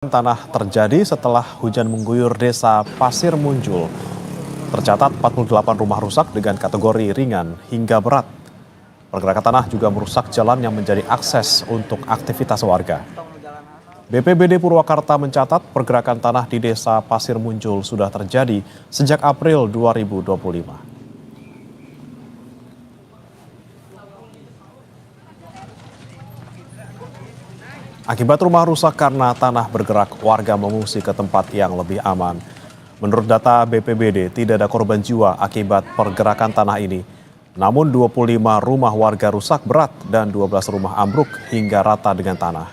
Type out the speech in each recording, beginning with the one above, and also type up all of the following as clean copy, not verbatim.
Tanah terjadi setelah hujan mengguyur desa Pasir Munjul. Tercatat 48 rumah rusak dengan kategori ringan hingga berat. Pergerakan tanah juga merusak jalan yang menjadi akses untuk aktivitas warga. BPBD Purwakarta mencatat pergerakan tanah di desa Pasir Munjul sudah terjadi sejak April 2025. Akibat rumah rusak karena tanah bergerak, warga mengungsi ke tempat yang lebih aman. Menurut data BPBD, tidak ada korban jiwa akibat pergerakan tanah ini. Namun 25 rumah warga rusak berat dan 12 rumah ambruk hingga rata dengan tanah.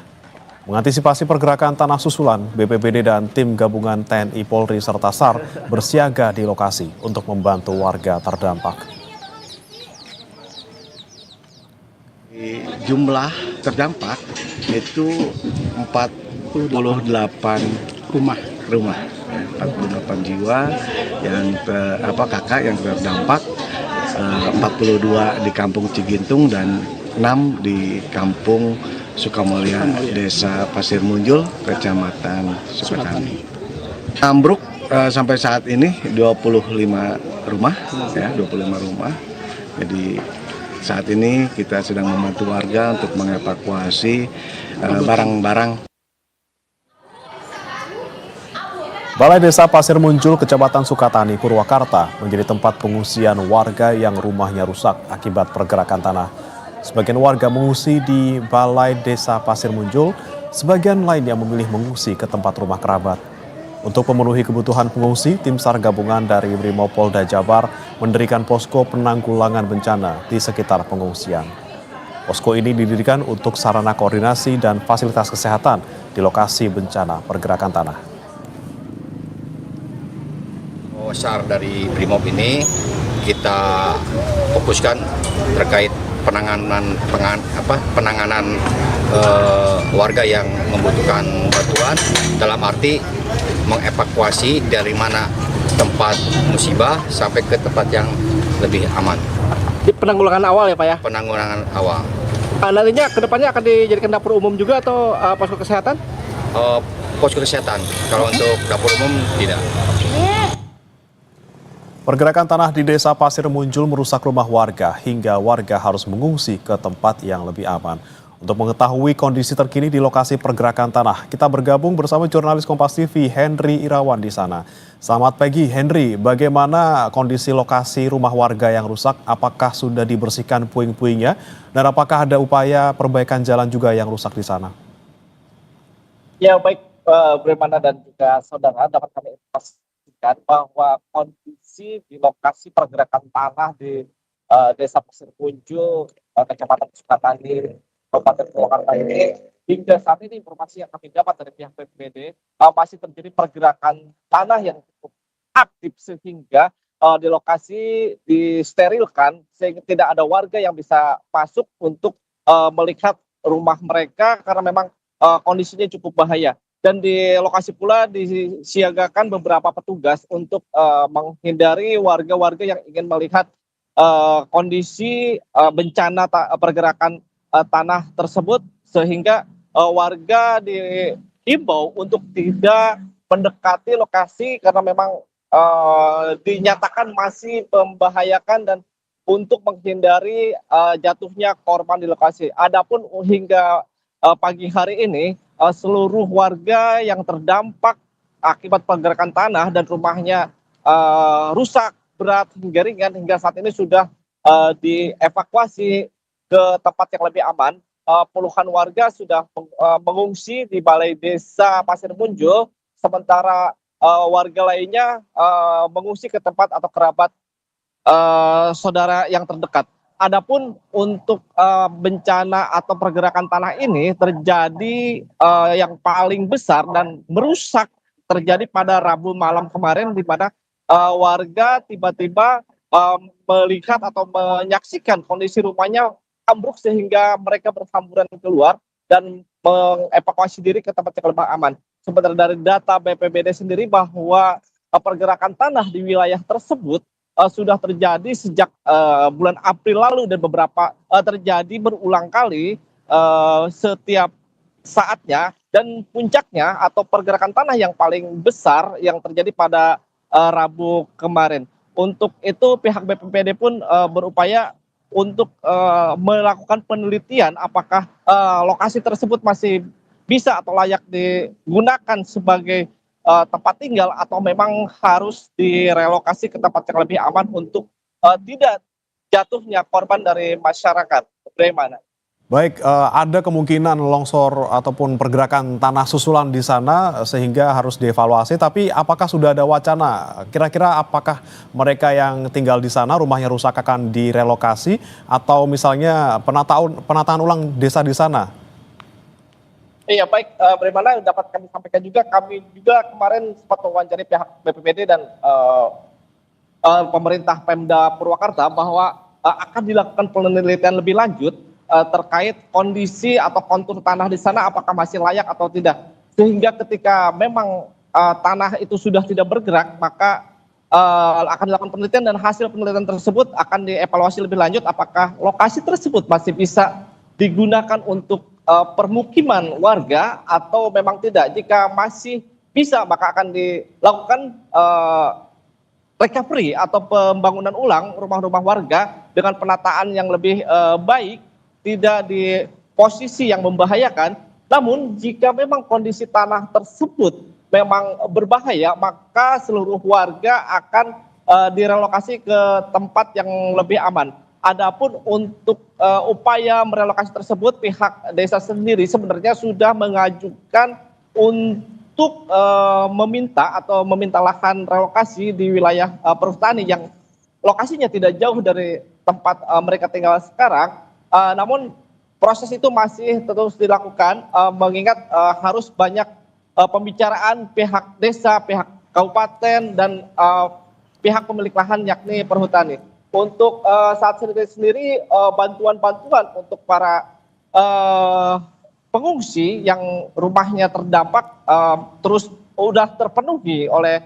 Mengantisipasi pergerakan tanah susulan, BPBD dan tim gabungan TNI Polri serta SAR bersiaga di lokasi untuk membantu warga terdampak. Jumlah terdampak itu 48 rumah, 48 jiwa yang kakak yang terdampak, 42 di Kampung Cigintung dan 6 di Kampung Sukamulya, Desa Pasir Munjul, Kecamatan Sukatani. Ambruk sampai saat ini 25 rumah, ya 25 rumah. Jadi saat ini kita sedang membantu warga untuk mengevakuasi barang-barang. Balai Desa Pasir Munjul, Kecamatan Sukatani, Purwakarta menjadi tempat pengungsian warga yang rumahnya rusak akibat pergerakan tanah. Sebagian warga mengungsi di Balai Desa Pasir Munjul, sebagian lainnya memilih mengungsi ke tempat rumah kerabat. Untuk memenuhi kebutuhan pengungsi, tim SAR gabungan dari Brimopolda Jabar mendirikan posko penanggulangan bencana di sekitar pengungsian. Posko ini didirikan untuk sarana koordinasi dan fasilitas kesehatan di lokasi bencana pergerakan tanah. SAR dari Brimob ini kita fokuskan terkait penanganan warga yang membutuhkan bantuan, dalam arti mengevakuasi dari mana tempat musibah sampai ke tempat yang lebih aman. Di penanggulangan awal ya Pak ya? Penanggulangan awal. Nantinya kedepannya akan dijadikan dapur umum juga atau posko kesehatan? Posko kesehatan, kalau untuk dapur umum tidak. Pergerakan tanah di Desa Pasir Munjul merusak rumah warga hingga warga harus mengungsi ke tempat yang lebih aman. Untuk mengetahui kondisi terkini di lokasi pergerakan tanah, kita bergabung bersama jurnalis Kompas TV Henry Irawan di sana. Selamat pagi Henry, bagaimana kondisi lokasi rumah warga yang rusak? Apakah sudah dibersihkan puing-puingnya? Dan apakah ada upaya perbaikan jalan juga yang rusak di sana? Ya baik, Bremana dan juga saudara, dapat kami informasikan bahwa kondisi di lokasi pergerakan tanah di Desa Pasir Munjul, Kecamatan Sukatani, Kabupaten Purwakarta ini, hingga saat ini informasi yang kami dapat dari pihak BPBD masih terjadi pergerakan tanah yang cukup aktif sehingga di lokasi disterilkan sehingga tidak ada warga yang bisa masuk untuk melihat rumah mereka karena memang kondisinya cukup bahaya. Dan di lokasi pula disiagakan beberapa petugas untuk menghindari warga-warga yang ingin melihat kondisi bencana pergerakan tanah tersebut, sehingga warga diimbau untuk tidak mendekati lokasi karena memang dinyatakan masih membahayakan dan untuk menghindari jatuhnya korban di lokasi. Adapun hingga pagi hari ini seluruh warga yang terdampak akibat pergerakan tanah dan rumahnya rusak berat hingga ringan hingga saat ini sudah dievakuasi ke tempat yang lebih aman. Puluhan warga sudah mengungsi di Balai Desa Pasir Munjul, sementara warga lainnya mengungsi ke tempat atau kerabat saudara yang terdekat. Adapun untuk bencana atau pergerakan tanah ini terjadi yang paling besar dan merusak terjadi pada Rabu malam kemarin, di mana warga tiba-tiba melihat atau menyaksikan kondisi rumahnya ambruk sehingga mereka berhamburan keluar dan mengevakuasi diri ke tempat yang lebih aman. Sementara dari data BPBD sendiri bahwa pergerakan tanah di wilayah tersebut sudah terjadi sejak bulan April lalu dan beberapa terjadi berulang kali setiap saatnya dan puncaknya atau pergerakan tanah yang paling besar yang terjadi pada Rabu kemarin. Untuk itu pihak BPBD pun berupaya untuk melakukan penelitian apakah lokasi tersebut masih bisa atau layak digunakan sebagai tempat tinggal atau memang harus direlokasi ke tempat yang lebih aman untuk tidak jatuhnya korban dari masyarakat. Bagaimana? Baik, ada kemungkinan longsor ataupun pergerakan tanah susulan di sana sehingga harus dievaluasi. Tapi apakah sudah ada wacana? Kira-kira apakah mereka yang tinggal di sana rumahnya rusak akan direlokasi atau misalnya penataan ulang desa di sana? Iya baik, bagaimana dapat kami sampaikan juga, kami juga kemarin sempat mewawancari pihak BPBD dan pemerintah Pemda Purwakarta bahwa akan dilakukan penelitian lebih lanjut terkait kondisi atau kontur tanah di sana apakah masih layak atau tidak. Sehingga ketika memang tanah itu sudah tidak bergerak, maka akan dilakukan penelitian dan hasil penelitian tersebut akan dievaluasi lebih lanjut apakah lokasi tersebut masih bisa digunakan untuk permukiman warga atau memang tidak. Jika masih bisa maka akan dilakukan recovery atau pembangunan ulang rumah-rumah warga dengan penataan yang lebih baik, tidak di posisi yang membahayakan. Namun jika memang kondisi tanah tersebut memang berbahaya, maka seluruh warga akan direlokasi ke tempat yang lebih aman. Adapun untuk upaya merelokasi tersebut, pihak desa sendiri sebenarnya sudah mengajukan untuk meminta lahan relokasi di wilayah perhutani yang lokasinya tidak jauh dari tempat mereka tinggal sekarang. Namun proses itu masih terus dilakukan mengingat harus banyak pembicaraan pihak desa, pihak kabupaten dan pihak pemilik lahan yakni perhutani. Untuk saat sendiri bantuan-bantuan untuk para pengungsi yang rumahnya terdampak terus sudah terpenuhi oleh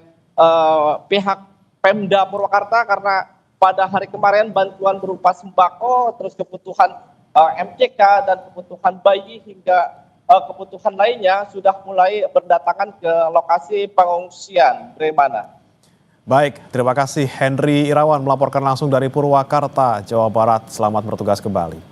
pihak Pemda Purwakarta karena pada hari kemarin bantuan berupa sembako, terus kebutuhan MCK dan kebutuhan bayi hingga kebutuhan lainnya sudah mulai berdatangan ke lokasi pengungsian. Bagaimana? Baik, terima kasih Henry Irawan melaporkan langsung dari Purwakarta, Jawa Barat. Selamat bertugas kembali.